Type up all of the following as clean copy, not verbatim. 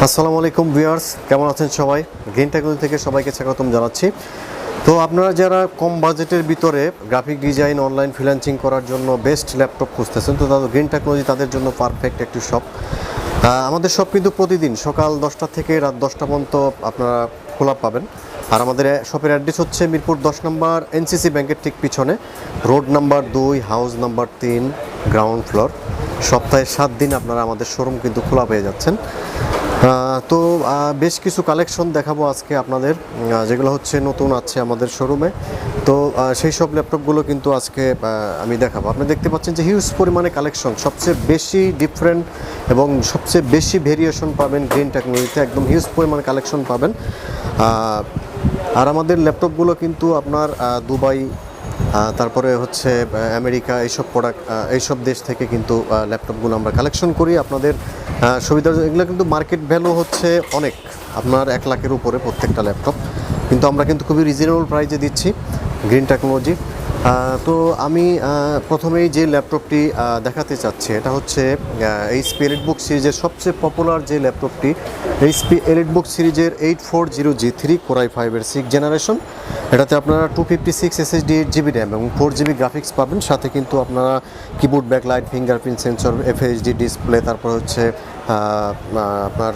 আসসালামু আলাইকুম ভিউয়ার্স, কেমন আছেন সবাই? গ্রিন টেকনোলজি থেকে সবাইকে স্বাগতম জানাচ্ছি। তো আপনারা যারা কম বাজেটের ভিতরে গ্রাফিক ডিজাইন অনলাইন ফ্রিল্যান্সিং করার জন্য বেস্ট ল্যাপটপ খুঁজতেছেন, তো তাদের গ্রিন টেকনোলজি তাদের জন্য পারফেক্ট একটি শপ। আমাদের শপ কিন্তু প্রতিদিন সকাল 10টা থেকে রাত 10টা পর্যন্ত আপনারা খোলা পাবেন। আর আমাদের শপের অ্যাড্রেস হচ্ছে মিরপুর 10 নম্বর এনসিসি ব্যাংকের ঠিক পিছনে, road number 2, house number 3, ground floor. সপ্তাহে 7 দিন আপনারা আমাদের শোরুম কিন্তু খোলা পেয়ে যাচ্ছেন। তো বেশ কিছু কালেকশন দেখাবো আজকে আপনাদের, যেগুলো হচ্ছে নতুন আছে আমাদের শোরুমে। তো সেই সব ল্যাপটপগুলো কিন্তু আজকে আমি দেখাবো। আপনি দেখতে পাচ্ছেন যে হিউজ পরিমাণে কালেকশন, সবচেয়ে বেশি ডিফারেন্ট এবং সবচেয়ে বেশি ভেরিয়েশন পাবেন গ্রিন টেকনোলজিতে। একদম হিউজ পরিমাণে কালেকশন পাবেন। আর আমাদের ল্যাপটপগুলো কিন্তু আপনার দুবাই, তারপরে হচ্ছে আমেরিকা, এইসব দেশ থেকে কিন্তু ল্যাপটপগুলো আমরা কালেকশন করি আপনাদের সুবিধার জন্য। এগুলো কিন্তু মার্কেট ভ্যালু হচ্ছে অনেক, আপনার 1 লাখের উপরে প্রত্যেকটা ল্যাপটপ, কিন্তু আমরা কিন্তু খুবই রিজনেবল প্রাইসে দিচ্ছি গ্রিন টেকনোলজি। তো আমি প্রথমেই যে ল্যাপটপটি দেখাতে চাচ্ছি, এটা হচ্ছে এইচপি এলিটবুক সিরিজের সবচেয়ে পপুলার যে ল্যাপটপটি, এইচপি এলিটবুক সিরিজের 8400G3 Core i5-এর 6th জেনারেশন। এটাতে আপনারা 256 SSD 8GB র্যাম এবং 4GB গ্রাফিক্স পাবেন। সাথে কিন্তু আপনারা keyboard backlight, fingerprint sensor, FHD display, তারপর হচ্ছে আপনার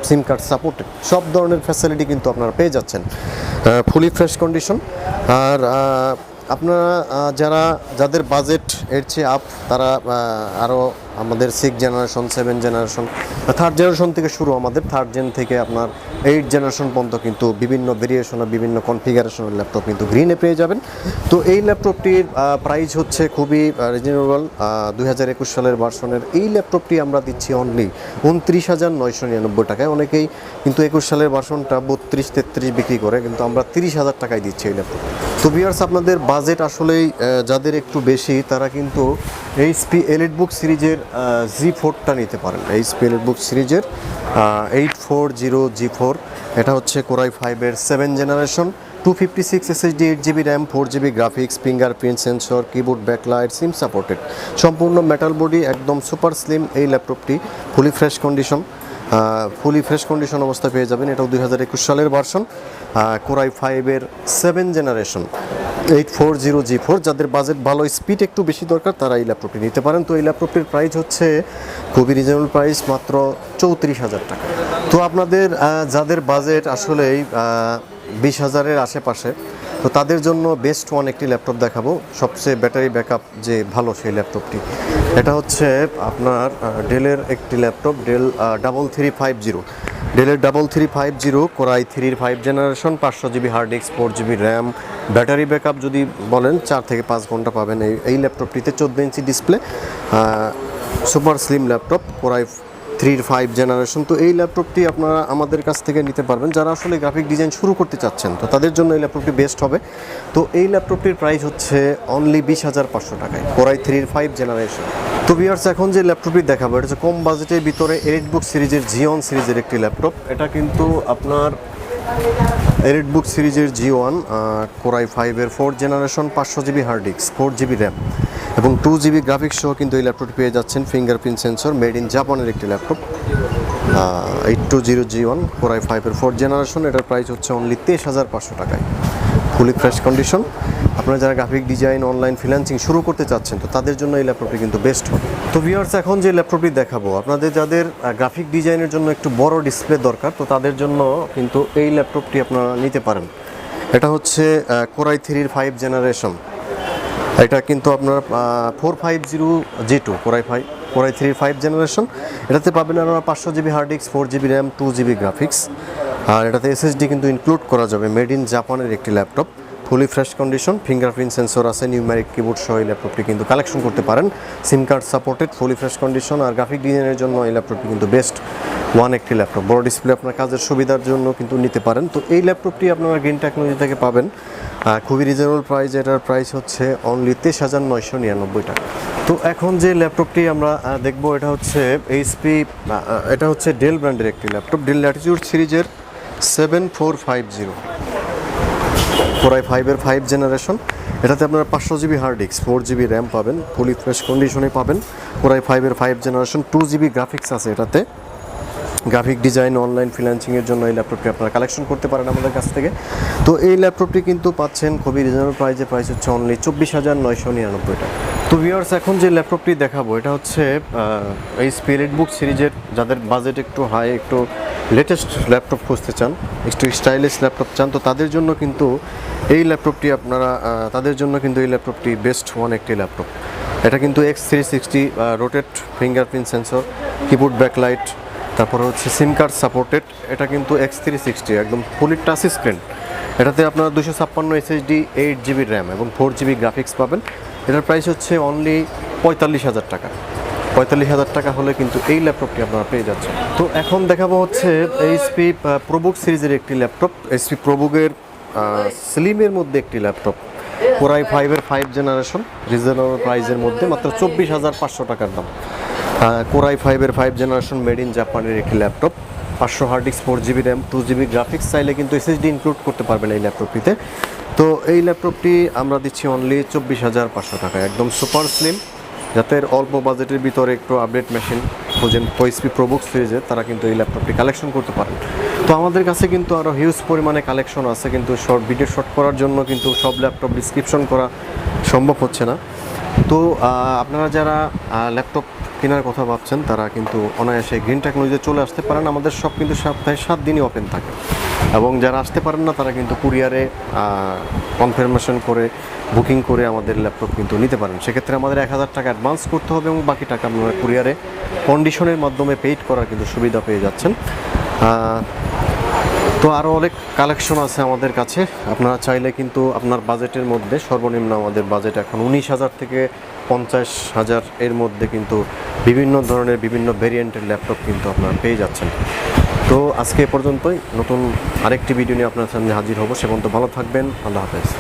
সিম কার্ড সাপোর্টেড সব ধরনের ফ্যাসিলিটি কিন্তু আপনারা পেয়ে যাচ্ছেন, ফুলি ফ্রেশ কন্ডিশন। আর আপনারা যাদের বাজেট এর চেয়ে আপ, তারা আরও আমাদের 6 জেনারেশন, 7 জেনারেশন, 3rd জেনারেশন থেকে শুরু, আমাদের 3rd জেন থেকে আপনার 8 জেনারেশন পর্যন্ত কিন্তু বিভিন্ন ভেরিয়েশন, বিভিন্ন কনফিগারেশনের ল্যাপটপ কিন্তু গ্রিনে পেয়ে যাবেন। তো এই ল্যাপটপটির প্রাইস হচ্ছে খুবই রিজনেবল। 2021 সালের ভার্সনের এই ল্যাপটপটি আমরা দিচ্ছি অনলি 29,999 টাকায়। অনেকেই কিন্তু 21 সালের ভার্সনটা 32-33 বিক্রি করে, কিন্তু আমরা 30,000 টাকায় দিচ্ছি এই ল্যাপটপ। তো ভিউয়ার্স, আপনাদের বাজেট আসলেই যাদের একটু বেশি, তারা কিন্তু এইচপি এলিটবুক সিরিজের G4টা নিতে পারেন। এইচপি এলিটবুক সিরিজের 8400G4, এটা হচ্ছে Core i5-এর 7 generation, 256 SSD 8GB RAM, 4GB graphics, fingerprint sensor, keyboard backlight, SIM supported, সম্পূর্ণ মেটাল বডি, একদম সুপার স্লিম। এই ল্যাপটপটি ফুলি ফ্রেশ কন্ডিশন অবস্থায় পেয়ে যাবেন। এটাও 2021 সালের ভার্সন, Core i5-এর 7 জেনারেশন 8400G4। যাদের বাজেট ভালো, স্পিড একটু বেশি দরকার, তারা এই ল্যাপটপটি নিতে পারেন। তো এই ল্যাপটপটির প্রাইস হচ্ছে খুবই রিজনেবল প্রাইস, মাত্র 34,000 টাকা। তো আপনাদের যাদের বাজেট আসলেই 20,000-এর আশেপাশে, তো তাদের জন্য বেস্ট ওয়ান একটি ল্যাপটপ দেখাবো, সবচেয়ে ব্যাটারি ব্যাকআপ যে ভালো সেই ল্যাপটপটি। এটা হচ্ছে আপনার ডেলের একটি ল্যাপটপ, ডেল 3350, ডেলের 3350 Core i3-র 5 generation, 500GB hard disk, 4GB RAM. Battery backup যদি বলেন 4 থেকে 5 ঘন্টা পাবেন এই ল্যাপটপটিতে। 14 inch display, super slim laptop, Core i3-র 5 জেনারেশন। তো এই ল্যাপটপটি আপনারা আমাদের কাছ থেকে নিতে পারবেন যারা আসলে গ্রাফিক ডিজাইন শুরু করতে চাচ্ছেন, তো তাদের জন্য এই ল্যাপটপটি বেস্ট হবে। তো এই ল্যাপটপটির প্রাইস হচ্ছে অনলি 20,500 টাকায়, Core i3-র 5 জেনারেশন। তো ভিউয়ার্স, এখন যে ল্যাপটপটি দেখাবো, এটা হচ্ছে কম বাজেটের ভিতরে এলিটবুক সিরিজের G1 সিরিজের একটি ল্যাপটপ। এটা কিন্তু আপনার এলিটবুক সিরিজের G1, Core i5-এর 4 generation, 500GB hard disk, 4GB RAM এবং 2GB গ্রাফিক্স সহ কিন্তু এই ল্যাপটপটি পেয়ে যাচ্ছেন। ফিঙ্গারপ্রিন্ট সেন্সর, মেড ইন জাপানের একটি ল্যাপটপ, 820G1 Core i5-এর 4 জেনারেশন। এটার প্রাইস হচ্ছে অনলি 23,500 টাকায়, ফুলি ফ্রেশ কন্ডিশন। আপনারা যারা গ্রাফিক ডিজাইন অনলাইন ফ্রিল্যান্সিং শুরু করতে চাচ্ছেন, তো তাদের জন্য এই ল্যাপটপটি কিন্তু বেস্ট হবে। তো ভিউয়ার্স, এখন যে ল্যাপটপটি দেখাবো, আপনাদের যাদের গ্রাফিক ডিজাইনের জন্য একটু বড় ডিসপ্লে দরকার, তো তাদের জন্য কিন্তু এই ল্যাপটপটি আপনারা নিতে পারেন। এটা হচ্ছে Core i3-র 5 জেনারেশন। এটা কিন্তু আপনার 450G2 Core i3-র 5 জেনারেশন। এটাতে পাবেন আপনারা 500GB hard disk, 4GB RAM, 2GB graphics. আর এটাতে SSD কিন্তু ইনক্লুড করা যাবে। মেড ইন জাপানের একটি laptop, fully fresh condition, fingerprint sensor আছে, নিউমেরিক কিবোর্ড সহ এই ল্যাপটপটি কিন্তু কালেকশন করতে পারেন। SIM card supported, fully fresh condition. আর গ্রাফিক ডিজাইনের জন্য এই ল্যাপটপটি কিন্তু বেস্ট ওয়ান একটি ল্যাপটপ। বড় ডিসপ্লে আপনার কাজের সুবিধার জন্য কিন্তু নিতে পারেন। তো এই ল্যাপটপটি আপনারা গ্রিন টেকনোলজি থেকে পাবেন খুবই রিজনেবল প্রাইস। এটার প্রাইস হচ্ছে অনলি 23,999 টাকা। তো এখন যে ল্যাপটপটি আমরা দেখব, এটা হচ্ছে এটা হচ্ছে ডেল ব্র্যান্ডের একটি ল্যাপটপ, ডেল ল্যাটিটিউড সিরিজের 7450 Core i5-এর 5 জেনারেশন। এটাতে আপনারা 500GB hard disk, 4GB RAM পাবেন, ফুলি ফ্রেশ কন্ডিশনে পাবেন। Core i5-এর 5 জেনারেশন, 2GB গ্রাফিক্স আছে এটাতে। গ্রাফিক ডিজাইন অনলাইন ফ্রিল্যান্সিংয়ের জন্য এই ল্যাপটপটি আপনারা কালেকশন করতে পারেন আমাদের কাছ থেকে। তো এই ল্যাপটপটি কিন্তু পাচ্ছেন খুবই রিজনেবল প্রাইসে, প্রাইস হচ্ছে অনলি 24,999 টাকা। তো ভিউয়ার্স, এখন যে ল্যাপটপটি দেখাবো এটা হচ্ছে এই স্পিরিট বুক সিরিজের, যাদের বাজেট একটু হাই, একটু লেটেস্ট ল্যাপটপ খুঁজতে চান, একটু স্টাইলিশ ল্যাপটপ চান, তো তাদের জন্য কিন্তু এই ল্যাপটপটি এই ল্যাপটপটি বেস্ট ওয়ান একটি ল্যাপটপ। এটা কিন্তু X360 rotate fingerprint sensor, keyboard backlight, তারপরে হচ্ছে সিম কার্ড সাপোর্টেড। এটা কিন্তু X360 একদম ফুলি টাচ স্ক্রিন। এটাতে আপনারা 256 SSD, 8GB র্যাম এবং 4GB গ্রাফিক্স পাবেন। এটার প্রাইস হচ্ছে অনলি 45,000 টাকা। 45,000 টাকা হলে কিন্তু এই ল্যাপটপটি আপনারা পেয়ে যাচ্ছেন। তো এখন দেখাবো হচ্ছে এইচপি প্রোবুক সিরিজের একটি ল্যাপটপ, এইচপি প্রোবুকের স্লিমের মধ্যে একটি ল্যাপটপ, Core i5-এর 5 জেনারেশন, রিজনেবল প্রাইসের মধ্যে মাত্র 24,500 টাকার দাম। Core i5-এর 5 জেনারেশন মেড ইন জাপানের একটি laptop, 500 hard disk, 4GB RAM, 2GB graphics, চাইলে কিন্তু SSD ইনক্লুড করতে পারবেন এই ল্যাপটপটিতে। তো এই ল্যাপটপটি আমরা দিচ্ছি অনলি 24,500 টাকায়, একদম সুপার স্লিম। যাদের অল্প বাজেটের ভিতরে একটু আপডেট মেশিন খোঁজেন এইচপি প্রোবুক সিরিজের, তারা কিন্তু এই ল্যাপটপটি কালেকশন করতে পারেন। তো আমাদের কাছে কিন্তু আরও হিউজ পরিমাণে কালেকশন আছে, কিন্তু ভিডিও শর্ট করার জন্য কিন্তু সব ল্যাপটপ ডিসক্রিপশন করা সম্ভব হচ্ছে না। তো আপনারা যারা ল্যাপটপ কেনার কথা ভাবছেন তারা কিন্তু অনায়াসে গ্রিন টেকনোলজিতে চলে আসতে পারেন। আমাদের সব কিন্তু সপ্তাহে 7 দিনই ওপেন থাকে, এবং যারা আসতে পারেন না তারা কিন্তু কুরিয়ারে কনফার্মেশন করে বুকিং করে আমাদের ল্যাপটপ কিন্তু নিতে পারেন। সেক্ষেত্রে আমাদের 1,000 টাকা অ্যাডভান্স করতে হবে এবং বাকি টাকা আপনারা কুরিয়ারে কন্ডিশনের মাধ্যমে পেইড করার কিন্তু সুবিধা পেয়ে যাচ্ছেন। তো আরও অনেক কালেকশন আছে আমাদের কাছে, আপনারা চাইলে কিন্তু আপনার বাজেটের মধ্যে, সর্বনিম্ন আমাদের বাজেট এখন 19,000 থেকে 50,000 এর মধ্যে কিন্তু বিভিন্ন ধরনের বিভিন্ন ভেরিয়েন্টের ল্যাপটপ কিন্তু আপনারা পেয়ে যাচ্ছেন। তো আজকে এ পর্যন্তই, নতুন আরেকটি ভিডিও নিয়ে আপনার সামনে হাজির হব। সে পর্যন্ত ভালো থাকবেন, আল্লাহ হাফেজ।